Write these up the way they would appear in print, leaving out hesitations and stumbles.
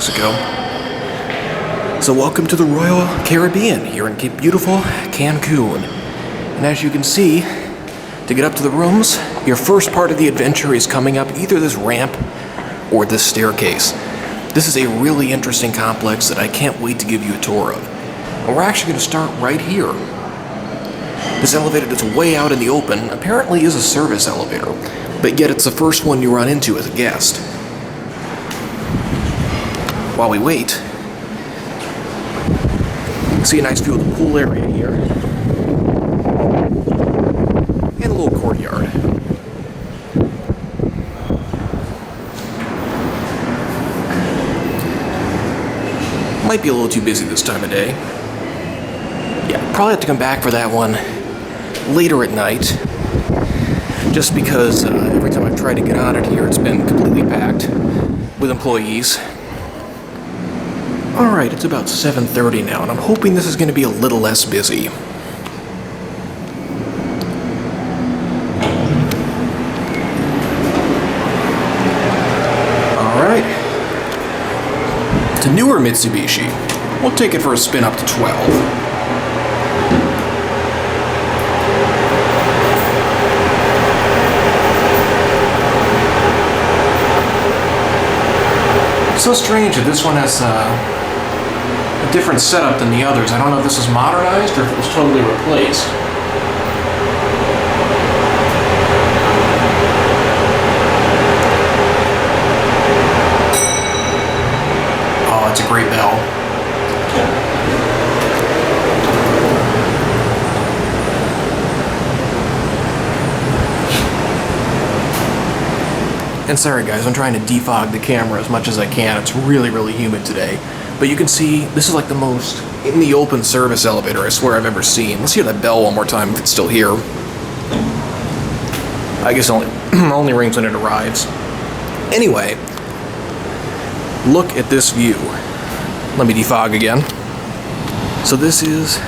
Mexico. So welcome to the Royal Caribbean here in beautiful Cancun. And as you can see, to get up to the rooms, your first part of the adventure is coming up either this ramp or this staircase. This is a really interesting complex that I can't wait to give you a tour of. And we're actually going to start right here. This elevator that's way out in the open apparently is a service elevator, but yet it's the first one you run into as a guest. While we wait, see a nice view of the pool area here, and a little courtyard. Might be a little too busy this time of day. Yeah, probably have to come back for that one later at night, just because every time I've tried to get on it here, it's been completely packed with employees. Alright, it's about 7:30 now, and I'm hoping this is going to be a little less busy. Alright. It's a newer Mitsubishi. We'll take it for a spin up to 12. So strange that this one has a different setup than the others. I don't know if this is modernized or if it was totally replaced. Oh, it's a great bell. And sorry guys, I'm trying to defog the camera as much as I can. It's really, really humid today. But you can see, this is like the most in the open service elevator I swear I've ever seen. Let's hear that bell one more time if it's still here. I guess only, only rings when it arrives. Anyway, look at this view. Let me defog again. So this is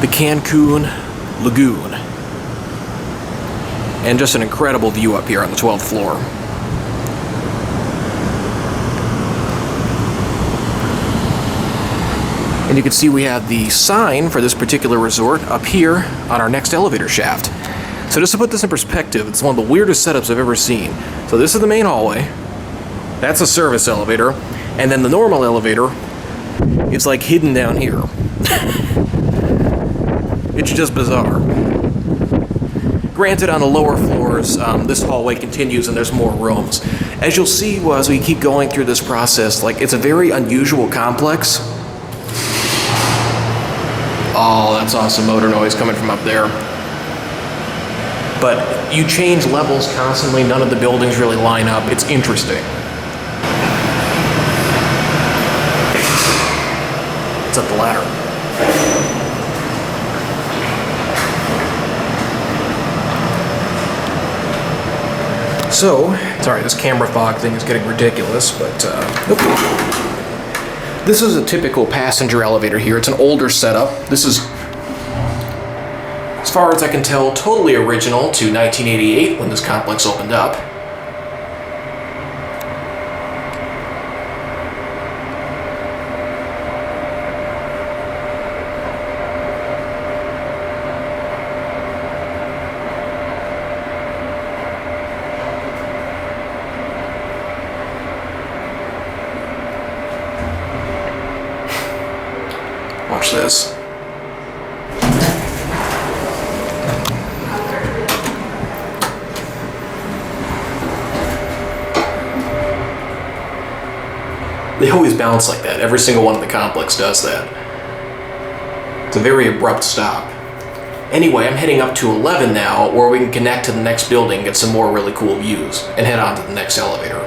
the Cancun Lagoon. And just an incredible view up here on the 12th floor. And you can see we have the sign for this particular resort up here on our next elevator shaft. So just to put this in perspective, it's one of the weirdest setups I've ever seen. So this is the main hallway. That's a service elevator. And then the normal elevator, it's like hidden down here. It's just bizarre. Granted, on the lower floors, this hallway continues and there's more rooms. As you'll see as we keep going through this process, like, it's a very unusual complex. Oh, that's awesome motor noise coming from up there. But you change levels constantly, none of the buildings really line up. It's interesting. It's up the ladder. So, sorry, this camera fog thing is getting ridiculous, but this is a typical passenger elevator here. It's an older setup. This is, as far as I can tell, totally original to 1988 when this complex opened up. Watch this. They always bounce like that. Every single one in the complex does that. It's a very abrupt stop. Anyway, I'm heading up to 11 now, where we can connect to the next building, get some more really cool views, and head on to the next elevator.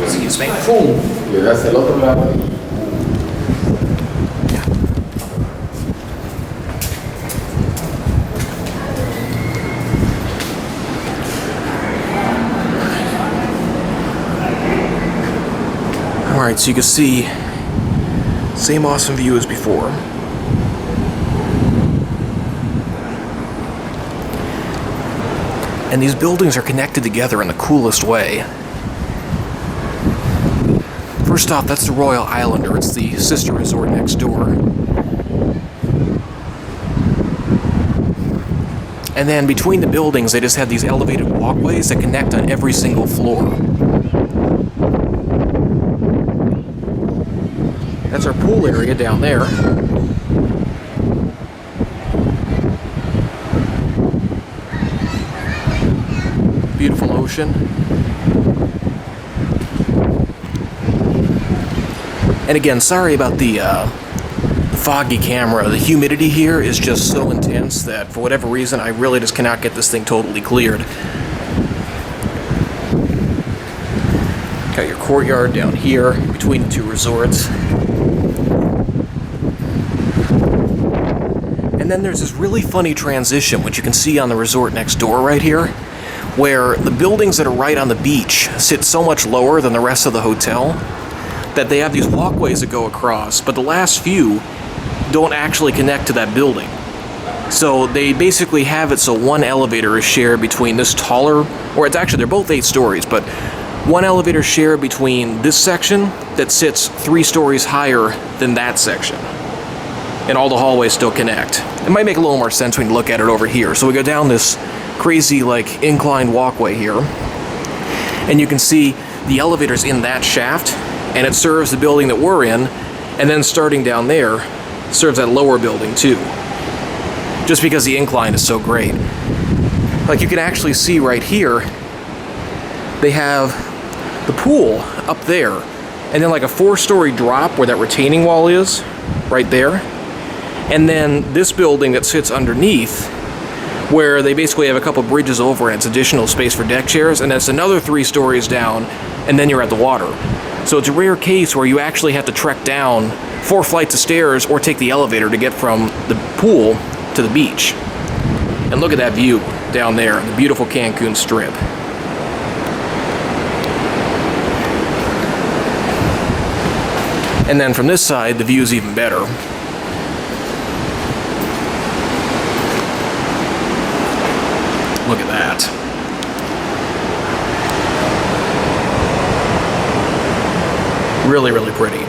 Excuse me. Le das el otro lado. Alright, so you can see, same awesome view as before. And these buildings are connected together in the coolest way. First off, that's the Royal Islander. It's the sister resort next door. And then between the buildings, they just have these elevated walkways that connect on every single floor. That's our pool area down there. Beautiful ocean. And again, sorry about the foggy camera. The humidity here is just so intense that for whatever reason I really just cannot get this thing totally cleared. Got your courtyard down here between the two resorts. And then there's this really funny transition, which you can see on the resort next door right here, where the buildings that are right on the beach sit so much lower than the rest of the hotel that they have these walkways that go across, but the last few don't actually connect to that building. So they basically have it so one elevator is shared between this taller, or it's actually, they're both 8 stories, but one elevator shared between this section that sits 3 stories higher than that section. And all the hallways still connect. It might make a little more sense when you look at it over here. So we go down this crazy, like, inclined walkway here, and you can see the elevator's in that shaft, and it serves the building that we're in, and then starting down there, serves that lower building too. Just because the incline is so great. Like you can actually see right here, they have the pool up there, and then like a 4-story drop where that retaining wall is, right there. And then this building that sits underneath, where they basically have a couple bridges over and it's additional space for deck chairs, and that's another 3 stories down, and then you're at the water. So it's a rare case where you actually have to trek down 4 flights of stairs or take the elevator to get from the pool to the beach. And look at that view down there, the beautiful Cancun Strip. And then from this side, the view is even better. Look at that. Really, really pretty.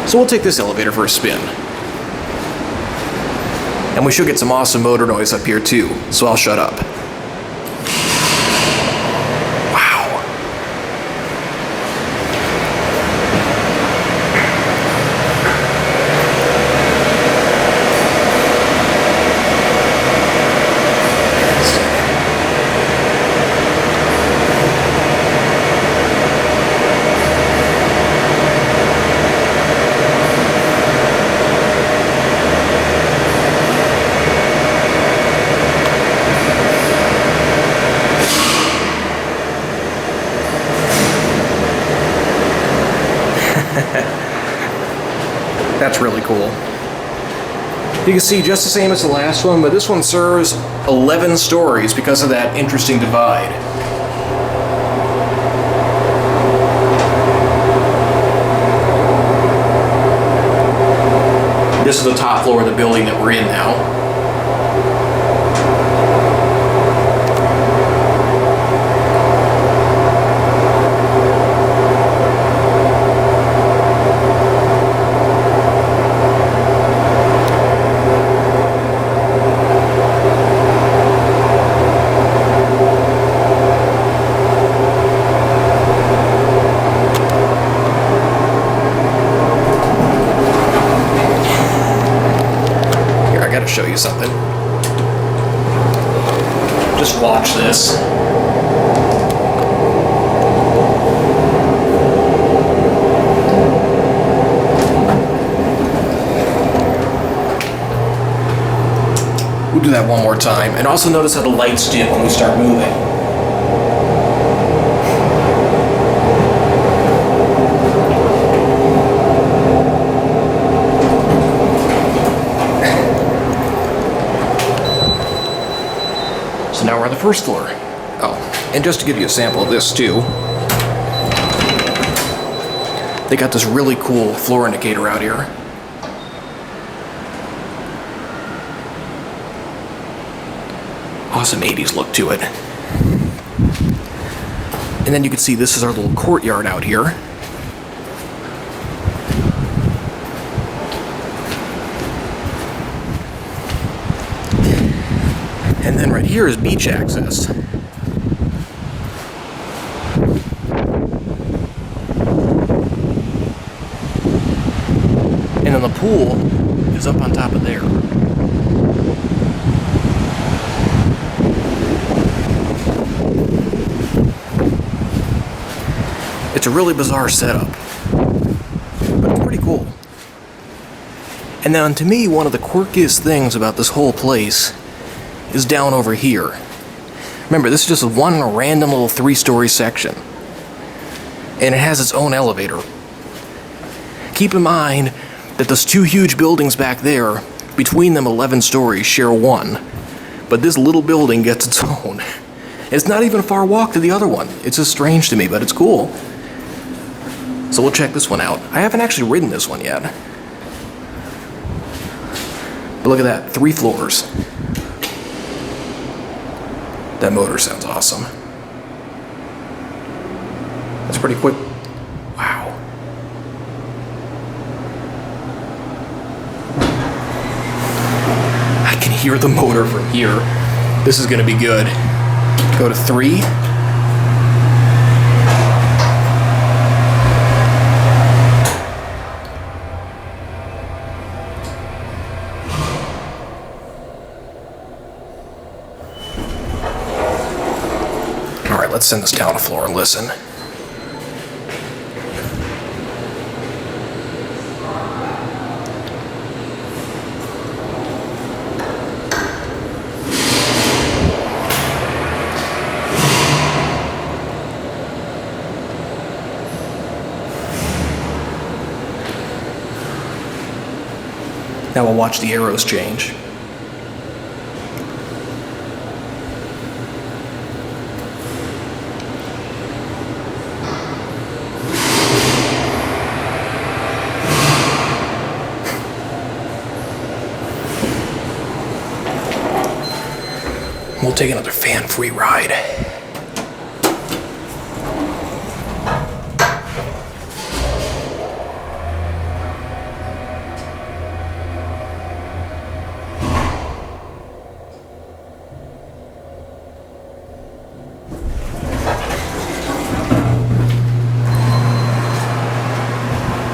So we'll take this elevator for a spin. And we should get some awesome motor noise up here too, so I'll shut up. Wow. That's really cool. You can see just the same as the last one, but this one serves 11 stories because of that interesting divide. This is the top floor of the building that we're in now. Show you something. Just watch this. We'll do that one more time, and also notice how the lights dim when we start moving. So now we're on the first floor. Oh, and just to give you a sample of this too, they got this really cool floor indicator out here. Awesome 80s look to it. And then you can see this is our little courtyard out here. And then right here is beach access. And then the pool is up on top of there. It's a really bizarre setup, but it's pretty cool. And then to me, one of the quirkiest things about this whole place is down over here. Remember, this is just one random little 3-story section, and it has its own elevator. Keep in mind that those 2 huge buildings back there, between them 11 stories, share one, but this little building gets its own. It's not even a far walk to the other one. It's just strange to me, but it's cool. So we'll check this one out. I haven't actually ridden this one yet. But look at that, 3 floors. That motor sounds awesome. That's pretty quick. Wow. I can hear the motor from here. This is gonna be good. Go to 3. Alright, let's send this down a floor and listen. Now we'll watch the arrows change. We'll take another fan-free ride.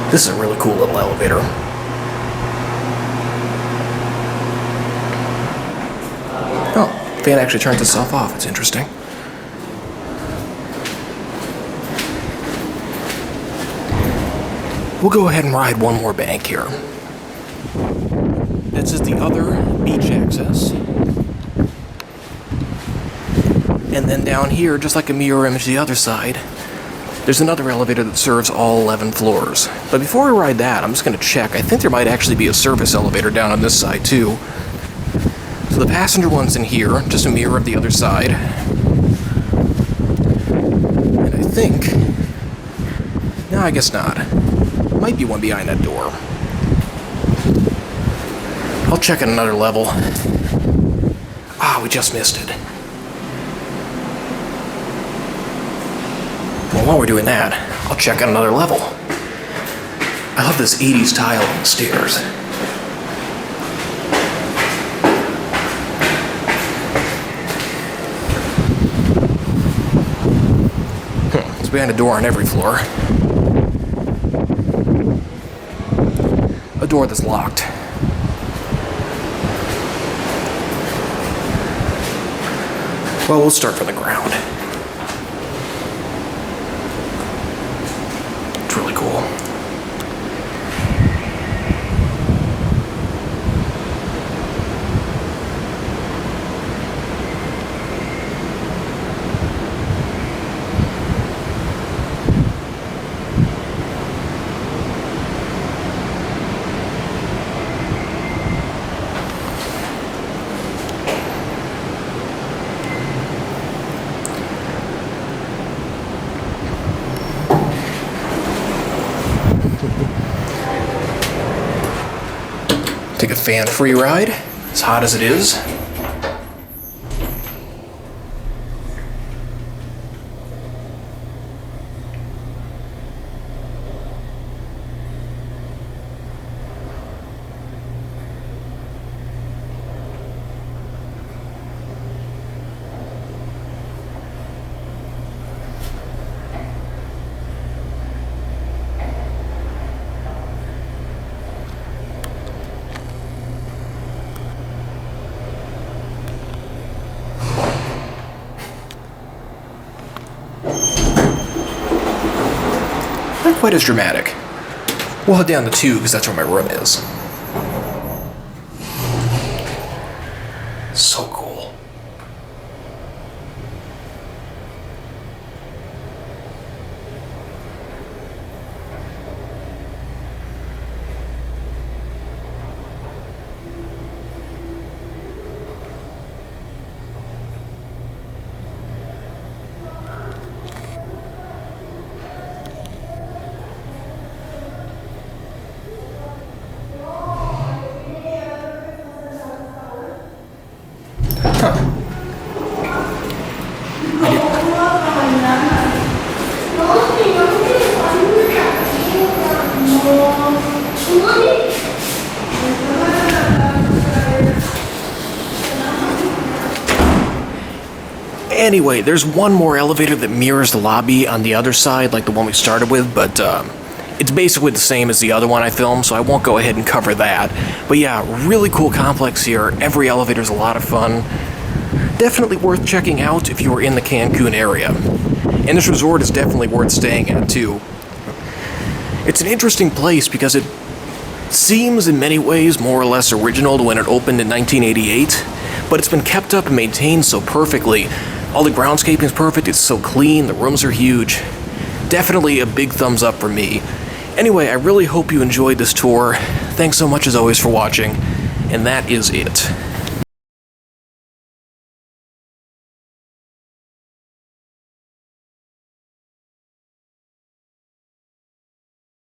This is a really cool little elevator. Oh, the fan actually turns itself off. It's interesting. We'll go ahead and ride one more bank here. This is the other beach access. And then down here, just like a mirror image to the other side, there's another elevator that serves all 11 floors. But before we ride that, I'm just going to check. I think there might actually be a service elevator down on this side, too. So the passenger one's in here, just a mirror of the other side. And I think... No, I guess not. Might be one behind that door. I'll check at another level. Ah, we just missed it. Well, while we're doing that, I'll check out another level. I love this 80s tile on the stairs. It's behind a door on every floor. A door that's locked. Well, we'll start from the ground. It's really cool. Take a fan-free ride, as hot as it is. quite as dramatic. We'll head down to 2 because that's where my room is. So cool. Anyway, there's one more elevator that mirrors the lobby on the other side, like the one we started with, but it's basically the same as the other one I filmed, so I won't go ahead and cover that. But yeah, really cool complex here. Every elevator's a lot of fun. Definitely worth checking out if you are in the Cancun area. And this resort is definitely worth staying at, too. It's an interesting place because it seems in many ways more or less original to when it opened in 1988, but it's been kept up and maintained so perfectly. All the groundscaping is perfect, it's so clean, the rooms are huge. Definitely a big thumbs up for me. Anyway, I really hope you enjoyed this tour. Thanks so much as always for watching, and that is it.